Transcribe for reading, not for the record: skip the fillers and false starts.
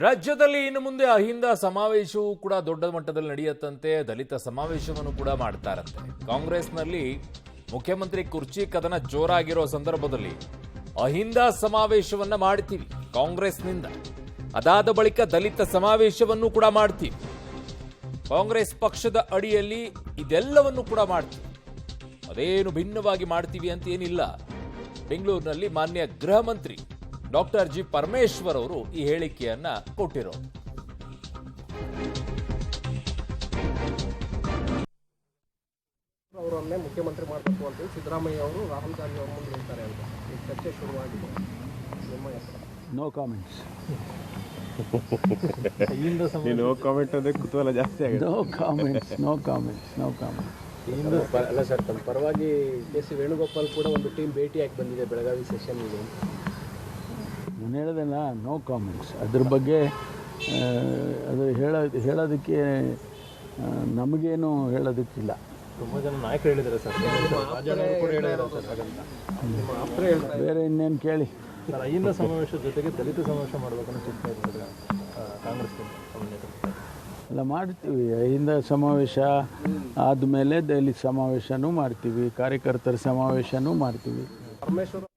ರಾಜ್ಯದಲ್ಲಿ ಇನ್ನು ಮುಂದೆ ಅಹಿಂದ ಸಮಾವೇಶವೂ ಕೂಡ ದೊಡ್ಡ ಮಟ್ಟದಲ್ಲಿ ನಡೆಯುತ್ತಂತೆ. ದಲಿತ ಸಮಾವೇಶವನ್ನು ಕೂಡ ಮಾಡ್ತಾರಂತೆ. ಕಾಂಗ್ರೆಸ್ನಲ್ಲಿ ಮುಖ್ಯಮಂತ್ರಿ ಕುರ್ಚಿ ಕದನ ಜೋರಾಗಿರೋ ಸಂದರ್ಭದಲ್ಲಿ ಅಹಿಂದ ಸಮಾವೇಶವನ್ನ ಮಾಡ್ತೀವಿ ಕಾಂಗ್ರೆಸ್ನಿಂದ. ಅದಾದ ಬಳಿಕ ದಲಿತ ಸಮಾವೇಶವನ್ನು ಕೂಡ ಮಾಡ್ತೀವಿ. ಕಾಂಗ್ರೆಸ್ ಪಕ್ಷದ ಅಡಿಯಲ್ಲಿ ಇದೆಲ್ಲವನ್ನು ಕೂಡ ಮಾಡ್ತೀವಿ. ಅದೇನು ಭಿನ್ನವಾಗಿ ಮಾಡ್ತೀವಿ ಅಂತ ಏನಿಲ್ಲ. ಬೆಂಗಳೂರಿನಲ್ಲಿ ಮಾನ್ಯ ಗೃಹ ಮಂತ್ರಿ ಡಾಕ್ಟರ್ ಜಿ ಪರಮೇಶ್ವರ್ ಅವರು ಈ ಹೇಳಿಕೆಯನ್ನ ಕೊಟ್ಟಿರೋ. ಅವರನ್ನೇ ಮುಖ್ಯಮಂತ್ರಿ ಮಾಡಬೇಕು ಅಂತ ಸಿದ್ದರಾಮಯ್ಯ ಅವರು ರಾಹುಲ್ ಗಾಂಧಿ ಅವರ ಮುಂದೆ ಹೇಳ್ತಾರೆ ಅಂತ ಈ ಚರ್ಚೆ ಶುರುವಾಗಿದೆ. ನಿಮ್ಮ ಹೆಸರು? No comments. ನೋ ಕಾಮೆಂಟ್ ಅಂದ್ರೆ ಕುತೂಹಲ ಜಾಸ್ತಿ ಆಗಿದೆ. No comments, no comments, no comments. ಅಲ್ಲ ಸರ್, ತಮ್ಮ ಪರವಾಗಿ ಕೆ ಸಿ ವೇಣುಗೋಪಾಲ್ ಕೂಡ ಒಂದು ಟೀಮ್ ಭೇಟಿಯಾಗಿ ಬಂದಿದೆ ಬೆಳಗಾವಿ ಸೆಷನ್ ಇದೆ. ನಾನು ಹೇಳಿದೆಲ್ಲ ನೋ ಕಾಮೆಂಟ್ಸ್. ಅದ್ರ ಬಗ್ಗೆ ಅದು ಹೇಳೋದಕ್ಕೆ ನಮಗೇನು ಹೇಳೋದಕ್ಕಿಲ್ಲ. ತುಂಬ ಜನ ನಾಯಕರು ಹೇಳಿದ್ದಾರೆ ಸರ್, ಬೇರೆ ಇನ್ನೇನು ಕೇಳಿ. ಸರ್, ಅಹಿಂದ ಸಮಾವೇಶದ ಜೊತೆಗೆ ದಲಿತ ಸಮಾವೇಶ ಮಾಡಬೇಕನ್ನೋ ಚಿಂತನೆ ಇದೆ ಕಾಂಗ್ರೆಸ್ ಎಲ್ಲ ಮಾಡ್ತೀವಿ. ಅಹಿಂದ ಸಮಾವೇಶ ಆದಮೇಲೆ ದಲಿತ ಸಮಾವೇಶನೂ ಮಾಡ್ತೀವಿ, ಕಾರ್ಯಕರ್ತರ ಸಮಾವೇಶನೂ ಮಾಡ್ತೀವಿ. ಪರಮೇಶ್ವರ್